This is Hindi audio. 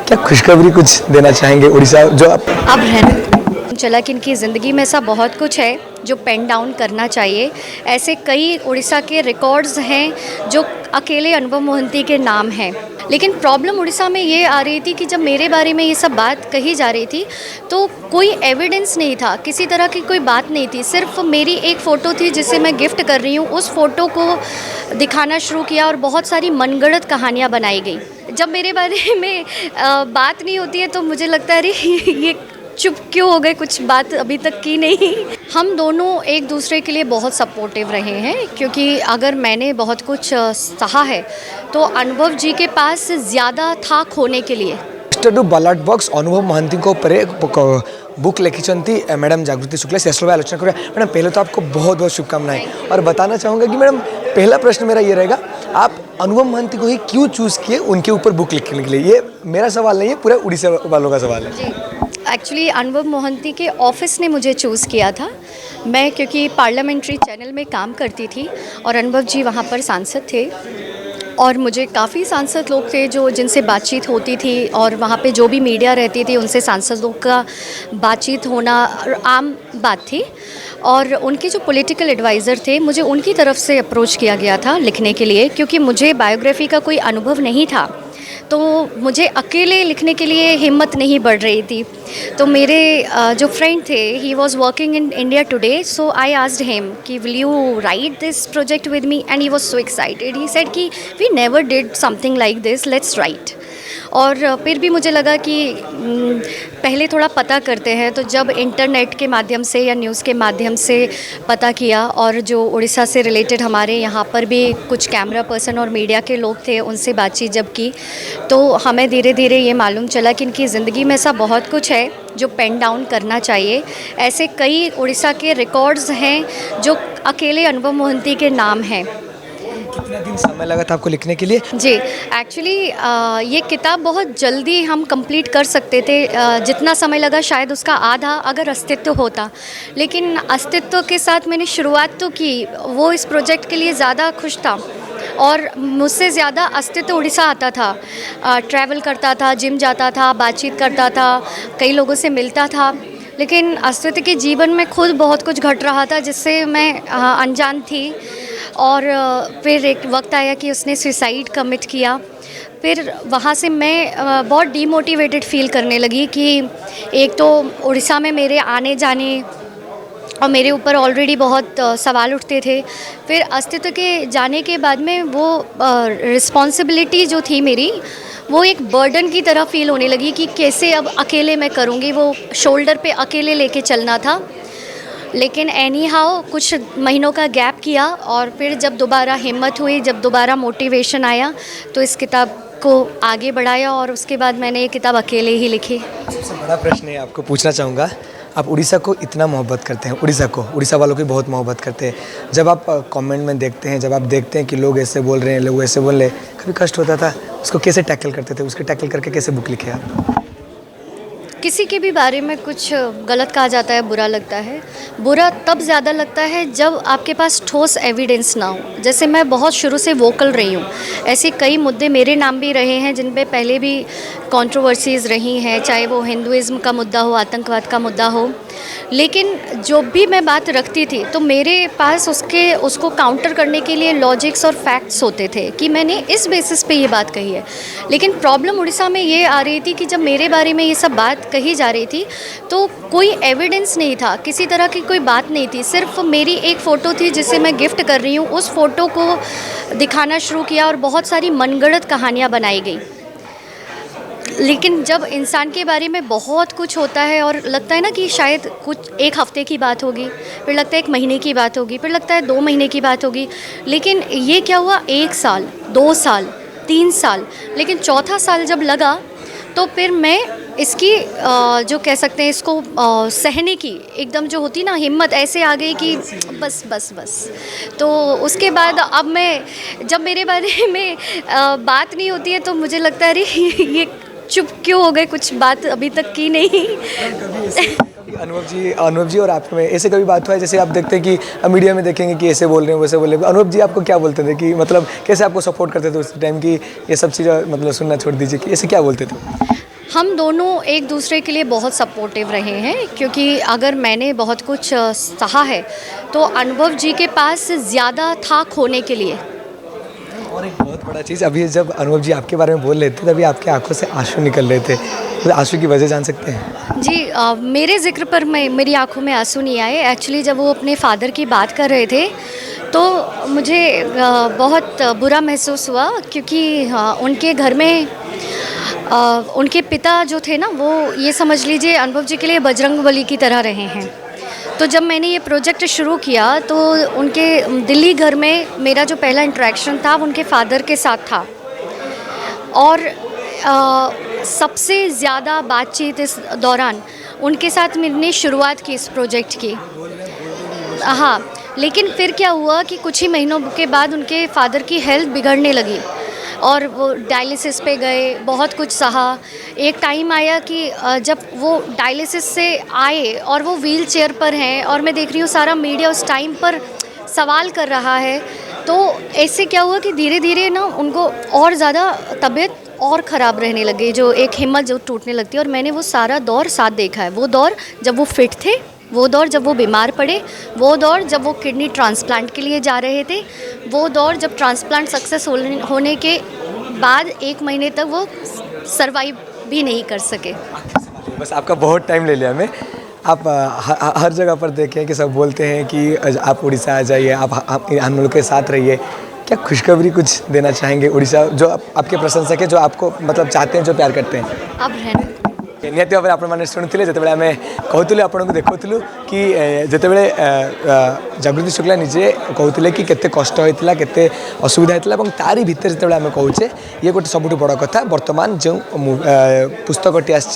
क्या खुशखबरी कुछ देना चाहेंगे उड़ीसा जो आप अब रहने चला कि इनकी ज़िंदगी में ऐसा बहुत कुछ है जो पेन डाउन करना चाहिए। ऐसे कई उड़ीसा के रिकॉर्ड्स हैं जो अकेले अनुभव मोहंती के नाम हैं। लेकिन प्रॉब्लम उड़ीसा में ये आ रही थी कि जब मेरे बारे में ये सब बात कही जा रही थी तो कोई एविडेंस नहीं था, किसी तरह की कोई बात नहीं थी। सिर्फ मेरी एक फ़ोटो थी जिसे मैं गिफ्ट कर रही हूँ, उस फ़ोटो को दिखाना शुरू किया और बहुत सारी मनगढ़ंत कहानियाँ बनाई गई। जब मेरे बारे में बात नहीं होती है तो मुझे लगता है अरे ये चुप क्यों हो गए, कुछ बात अभी तक की नहीं। हम दोनों एक दूसरे के लिए बहुत सपोर्टिव रहे हैं, क्योंकि अगर मैंने बहुत कुछ सहा है तो अनुभव जी के पास ज़्यादा था खोने के लिए। टू बैलेट बॉक्स अनुभव महांती को परे बुक लिखिंट मैडम जागृति शुक्ला से आलोचना करें। मैडम पहले तो आपको बहुत बहुत शुभकामनाएं और बताना चाहूँगा कि मैडम पहला प्रश्न मेरा ये रहेगा, आप अनुभव महांती को ही क्यों चूज़ किए उनके ऊपर बुक लिखने के लिए? ये मेरा सवाल नहीं है, पूरा उड़ीसा वालों का सवाल है। जी, एक्चुअली अनुभव मोहंती के ऑफिस ने मुझे चूज़ किया था। मैं क्योंकि पार्लियामेंट्री चैनल में काम करती थी और अनुभव जी वहाँ पर सांसद थे और मुझे काफ़ी सांसद लोग थे जो जिनसे बातचीत होती थी और वहाँ पे जो भी मीडिया रहती थी उनसे सांसदों का बातचीत होना आम बात थी। और उनके जो पॉलिटिकल एडवाइज़र थे, मुझे उनकी तरफ से अप्रोच किया गया था लिखने के लिए, क्योंकि मुझे बायोग्राफी का कोई अनुभव नहीं था तो मुझे अकेले लिखने के लिए हिम्मत नहीं बढ़ रही थी। तो मेरे जो फ्रेंड थे, he was working in India Today, so I asked him कि will you write this project with me, and he was so excited. He said कि we never did something like this, let's write. और फिर भी मुझे लगा कि पहले थोड़ा पता करते हैं, तो जब इंटरनेट के माध्यम से या न्यूज़ के माध्यम से पता किया और जो उड़ीसा से रिलेटेड हमारे यहाँ पर भी कुछ कैमरा पर्सन और मीडिया के लोग थे, उनसे बातचीत जब की तो हमें धीरे धीरे ये मालूम चला कि इनकी ज़िंदगी में ऐसा बहुत कुछ है जो पेन डाउन करना चाहिए। ऐसे कई उड़ीसा के रिकॉर्ड्स हैं जो अकेले अनुभव मोहंती के नाम हैं। कितना दिन समय लगा था आपको लिखने के लिए? जी, एक्चुअली ये किताब बहुत जल्दी हम कंप्लीट कर सकते थे। जितना समय लगा शायद उसका आधा अगर अस्तित्व होता, लेकिन अस्तित्व के साथ मैंने शुरुआत तो की। वो इस प्रोजेक्ट के लिए ज़्यादा खुश था और मुझसे ज़्यादा अस्तित्व उड़ीसा आता था। ट्रैवल करता था, जिम जाता था, बातचीत करता था, कई लोगों से मिलता था, लेकिन अस्तित्व के जीवन में खुद बहुत कुछ घट रहा था जिससे मैं अनजान थी। और फिर एक वक्त आया कि उसने सुसाइड कमिट किया। फिर वहाँ से मैं बहुत डीमोटिवेटेड फील करने लगी कि एक तो उड़ीसा में मेरे आने जाने और मेरे ऊपर ऑलरेडी बहुत सवाल उठते थे। फिर अस्तित्व के जाने के बाद में वो रिस्पॉन्सिबिलिटी जो थी मेरी, वो एक बर्डन की तरह फील होने लगी कि कैसे अब अकेले मैं करूँगी, वो शोल्डर पे अकेले लेके चलना था। लेकिन एनी हाउ कुछ महीनों का गैप किया और फिर जब दोबारा हिम्मत हुई, जब दोबारा मोटिवेशन आया तो इस किताब को आगे बढ़ाया और उसके बाद मैंने ये किताब अकेले ही लिखी। सबसे बड़ा प्रश्न है, आपको पूछना चाहूँगा, आप उड़ीसा को इतना मोहब्बत करते हैं, उड़ीसा वालों की बहुत मोहब्बत करते हैं। जब आप कमेंट में देखते हैं, जब आप देखते हैं कि लोग ऐसे बोल रहे हैं, लोग ऐसे बोल रहे हैं, कभी कष्ट होता था? उसको कैसे टैकल करते थे? उसके टैकल करके कैसे बुक लिखे आप? किसी के भी बारे में कुछ गलत कहा जाता है, बुरा लगता है। बुरा तब ज़्यादा लगता है जब आपके पास ठोस एविडेंस ना हो। जैसे मैं बहुत शुरू से वोकल रही हूँ, ऐसे कई मुद्दे मेरे नाम भी रहे हैं जिन पे पहले भी कंट्रोवर्सीज़ रही हैं, चाहे वो हिंदुइज़्म का मुद्दा हो, आतंकवाद का मुद्दा हो। लेकिन जो भी मैं बात रखती थी तो मेरे पास उसको काउंटर करने के लिए लॉजिक्स और फैक्ट्स होते थे कि मैंने इस बेसिस पे ये बात कही है। लेकिन प्रॉब्लम उड़ीसा में ये आ रही थी कि जब मेरे बारे में ये सब बात कही जा रही थी तो कोई एविडेंस नहीं था, किसी तरह की कोई बात नहीं थी। सिर्फ मेरी एक फ़ोटो थी जिसे मैं गिफ्ट कर रही हूँ, उस फ़ोटो को दिखाना शुरू किया और बहुत सारी मनगढ़ंत कहानियाँ बनाई गई। लेकिन जब इंसान के बारे में बहुत कुछ होता है और लगता है ना कि शायद कुछ एक हफ़्ते की बात होगी, फिर लगता है 1 महीने की बात होगी, फिर लगता है 2 महीने की बात होगी, लेकिन ये क्या हुआ 1 साल, 2 साल, 3 साल, लेकिन चौथा साल जब लगा तो फिर मैं इसकी जो कह सकते हैं इसको सहने की एकदम जो होती ना हिम्मत ऐसे आ गई कि बस बस बस। तो उसके बाद अब मैं जब मेरे बारे में बात नहीं होती है तो मुझे लगता है अरे ये चुप क्यों हो गए, कुछ बात अभी तक की नहीं। अनुभव जी और आप में ऐसे कभी बात हुआ है, जैसे आप देखते हैं कि मीडिया में देखेंगे कि ऐसे बोल रहे हैं वैसे बोल रहे हैं, अनुभव जी आपको क्या बोलते थे कि मतलब कैसे आपको सपोर्ट करते थे उस टाइम की ये सब चीज़ें मतलब सुनना छोड़ दीजिए कि ऐसे क्या बोलते थे? हम दोनों एक दूसरे के लिए बहुत सपोर्टिव रहे हैं, क्योंकि अगर मैंने बहुत कुछ सहा है तो अनुभव जी के पास ज़्यादा था खोने के लिए। और एक बहुत बड़ा चीज़, अभी जब अनुभव जी आपके बारे में बोल रहे थे तभी आपकी आंखों से आंसू निकल रहे थे, तो आंसू की वजह जान सकते हैं? जी, मेरे ज़िक्र पर मेरी आंखों में आंसू नहीं आए। एक्चुअली जब वो अपने फादर की बात कर रहे थे तो मुझे बहुत बुरा महसूस हुआ, क्योंकि उनके घर में उनके पिता जो थे ना, वो ये समझ लीजिए अनुभव जी के लिए बजरंगबली की तरह रहे हैं। तो जब मैंने ये प्रोजेक्ट शुरू किया तो उनके दिल्ली घर में मेरा जो पहला इंटरेक्शन था वो उनके फादर के साथ था, और सबसे ज़्यादा बातचीत इस दौरान उनके साथ मैंने शुरुआत की इस प्रोजेक्ट की। हाँ, लेकिन फिर क्या हुआ कि कुछ ही महीनों के बाद उनके फादर की हेल्थ बिगड़ने लगी और वो डायलिसिस पे गए, बहुत कुछ सहा। एक टाइम आया कि जब वो डायलिसिस से आए और वो व्हील चेयर पर हैं, और मैं देख रही हूँ सारा मीडिया उस टाइम पर सवाल कर रहा है, तो ऐसे क्या हुआ कि धीरे धीरे ना उनको और ज़्यादा तबीयत और ख़राब रहने लगी, जो एक हिम्मत जो टूटने लगती है। और मैंने वो सारा दौर साथ देखा है, वो दौर जब वो फिट थे, वो दौर जब वो बीमार पड़े, वो दौर जब वो किडनी ट्रांसप्लांट के लिए जा रहे थे, वो दौर जब ट्रांसप्लांट सक्सेस होने के बाद 1 महीने तक वो सरवाइव भी नहीं कर सके। बस आपका बहुत टाइम ले लिया मैं। आप हर जगह पर देखें कि सब बोलते हैं कि आप उड़ीसा आ जाइए, आप हम लोग के साथ रहिए। क्या खुशखबरी कुछ देना चाहेंगे उड़ीसा, जो आपके प्रशंसक है, जो आपको मतलब चाहते हैं, जो प्यार करते हैं? अब रहना निहती भाव में आपने शुणुले जो आम कहूँ आपको देखूँ कि जिते जागृति शुक्ला निजे कहते कि केते कष्ट होता केते असुविधा होता, तारी भितर जो आम कहूचे ये गोटे सबुठ बड़ कथा। बर्तमान जो पुस्तकटी आसी